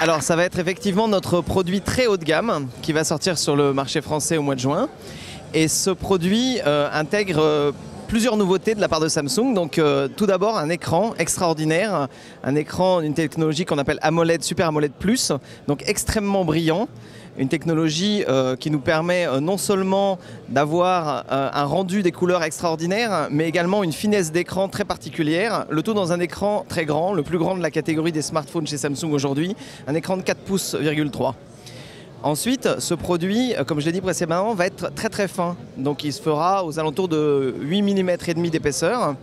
Alors ça va être effectivement notre produit très haut de gamme qui va sortir sur le marché français au mois de juin. Et ce produit intègre plusieurs nouveautés de la part de Samsung. Donc tout d'abord un écran extraordinaire, un écran d'une technologie qu'on appelle AMOLED, Super AMOLED Plus, donc extrêmement brillant. Une technologie qui nous permet non seulement d'avoir un rendu des couleurs extraordinaires, mais également une finesse d'écran très particulière. Le tout dans un écran très grand, le plus grand de la catégorie des smartphones chez Samsung aujourd'hui, un écran de 4,3 pouces. Ensuite, ce produit, comme je l'ai dit précédemment, va être très très fin. Donc il se fera aux alentours de 8 mm et demi d'épaisseur.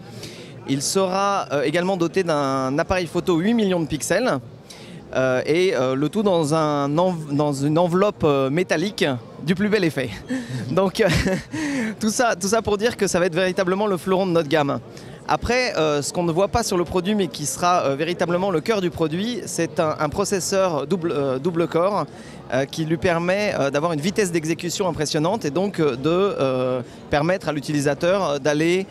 Il sera également doté d'un appareil photo 8 millions de pixels. Le tout dans une enveloppe métallique du plus bel effet. Donc tout ça pour dire que ça va être véritablement le fleuron de notre gamme. Après, ce qu'on ne voit pas sur le produit mais qui sera véritablement le cœur du produit, c'est un processeur double corps qui lui permet d'avoir une vitesse d'exécution impressionnante et donc de permettre à l'utilisateur d'aller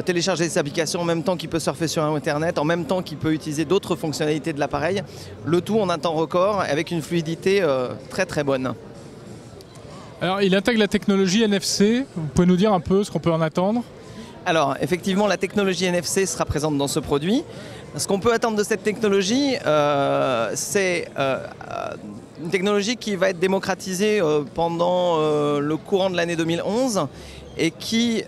télécharger ses applications en même temps qu'il peut surfer sur Internet, en même temps qu'il peut utiliser d'autres fonctionnalités de l'appareil. Le tout en un temps record avec une fluidité très très bonne. Alors, il intègre la technologie NFC. Vous pouvez nous dire un peu ce qu'on peut en attendre ? Alors, effectivement, la technologie NFC sera présente dans ce produit. Ce qu'on peut attendre de cette technologie, c'est une technologie qui va être démocratisée pendant le courant de l'année 2011 et qui,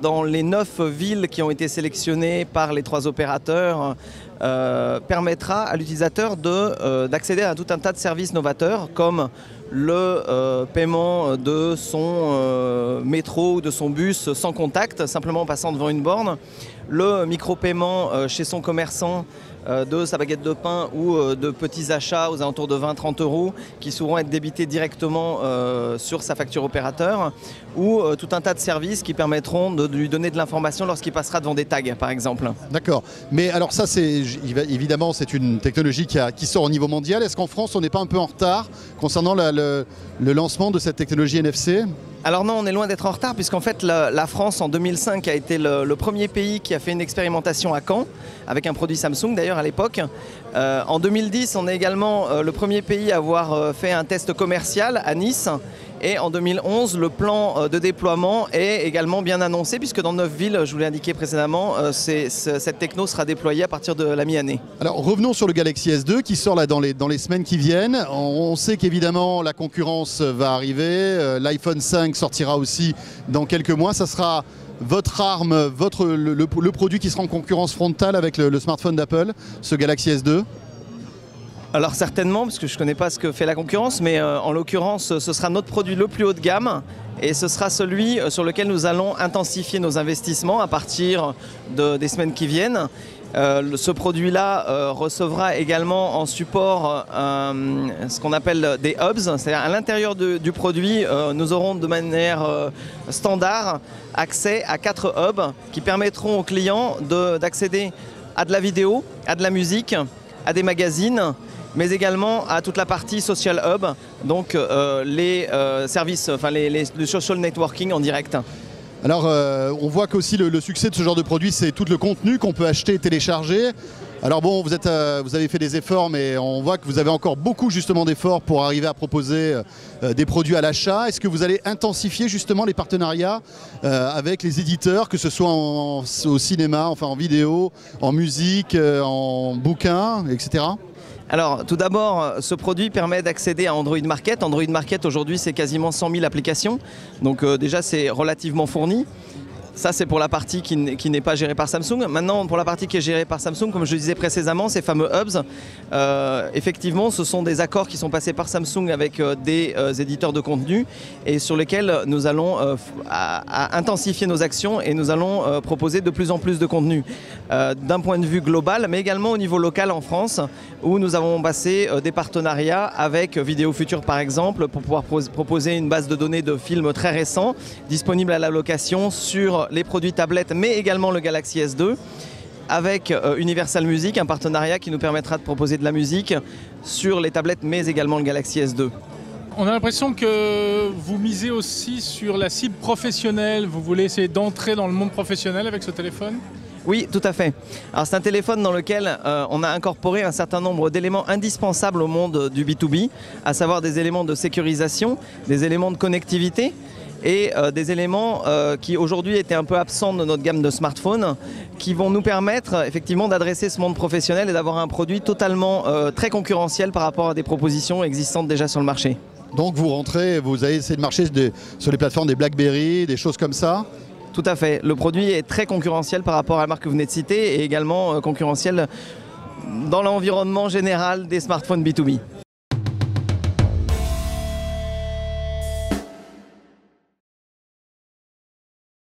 dans les 9 villes qui ont été sélectionnées par les 3 opérateurs, permettra à l'utilisateur d'accéder à tout un tas de services novateurs comme le paiement de son métro ou de son bus sans contact, simplement en passant devant une borne, le micro-paiement chez son commerçant de sa baguette de pain ou de petits achats aux alentours de 20-30 € qui pourront être débités directement sur sa facture opérateur, ou tout un tas de services qui permettront de lui donner de l'information lorsqu'il passera devant des tags par exemple. D'accord, mais alors ça évidemment c'est une technologie qui sort au niveau mondial. Est-ce qu'en France on n'est pas un peu en retard concernant le lancement de cette technologie NFC ? Alors non, on est loin d'être en retard puisqu'en fait la France en 2005 a été le premier pays qui a fait une expérimentation à Caen avec un produit Samsung d'ailleurs à l'époque. En 2010, on est également le premier pays à avoir fait un test commercial à Nice. Et en 2011, le plan de déploiement est également bien annoncé puisque dans 9 villes, je vous l'ai indiqué précédemment, cette techno sera déployée à partir de la mi-année. Alors revenons sur le Galaxy S2 qui sort là dans les semaines qui viennent. On sait qu'évidemment la concurrence va arriver, l'iPhone 5 sortira aussi dans quelques mois. Ça sera votre arme, le produit qui sera en concurrence frontale avec le smartphone d'Apple, ce Galaxy S2 ? Alors certainement, parce que je ne connais pas ce que fait la concurrence, mais en l'occurrence, ce sera notre produit le plus haut de gamme et ce sera celui sur lequel nous allons intensifier nos investissements à partir des semaines qui viennent. Ce produit-là recevra également en support ce qu'on appelle des hubs, c'est-à-dire à l'intérieur du produit, nous aurons de manière standard accès à 4 hubs qui permettront aux clients d'accéder à de la vidéo, à de la musique, à des magazines, mais également à toute la partie Social Hub, donc les services, enfin le social networking en direct. Alors on voit qu'aussi le succès de ce genre de produit, c'est tout le contenu qu'on peut acheter et télécharger. Alors bon, vous avez fait des efforts, mais on voit que vous avez encore beaucoup justement d'efforts pour arriver à proposer des produits à l'achat. Est-ce que vous allez intensifier justement les partenariats avec les éditeurs, que ce soit au cinéma, enfin en vidéo, en musique, en bouquins, etc. Alors tout d'abord, ce produit permet d'accéder à Android Market. Android Market aujourd'hui c'est quasiment 100 000 applications, donc déjà c'est relativement fourni. Ça, c'est pour la partie qui n'est pas gérée par Samsung. Maintenant, pour la partie qui est gérée par Samsung, comme je le disais précédemment, ces fameux hubs, effectivement, ce sont des accords qui sont passés par Samsung avec des éditeurs de contenu et sur lesquels nous allons intensifier nos actions et nous allons proposer de plus en plus de contenu d'un point de vue global, mais également au niveau local en France, où nous avons passé des partenariats avec Vidéo Future, par exemple, pour pouvoir proposer une base de données de films très récents, disponibles à la location sur les produits tablettes, mais également le Galaxy S2, avec Universal Music, un partenariat qui nous permettra de proposer de la musique sur les tablettes, mais également le Galaxy S2. On a l'impression que vous misez aussi sur la cible professionnelle. Vous voulez essayer d'entrer dans le monde professionnel avec ce téléphone ? Oui, tout à fait. Alors c'est un téléphone dans lequel on a incorporé un certain nombre d'éléments indispensables au monde du B2B, à savoir des éléments de sécurisation, des éléments de connectivité et des éléments qui aujourd'hui étaient un peu absents de notre gamme de smartphones, qui vont nous permettre effectivement d'adresser ce monde professionnel et d'avoir un produit totalement très concurrentiel par rapport à des propositions existantes déjà sur le marché. Donc vous rentrez, vous avez essayé de marcher sur les plateformes des BlackBerry, des choses comme ça? Tout à fait. Le produit est très concurrentiel par rapport à la marque que vous venez de citer et également concurrentiel dans l'environnement général des smartphones B2B.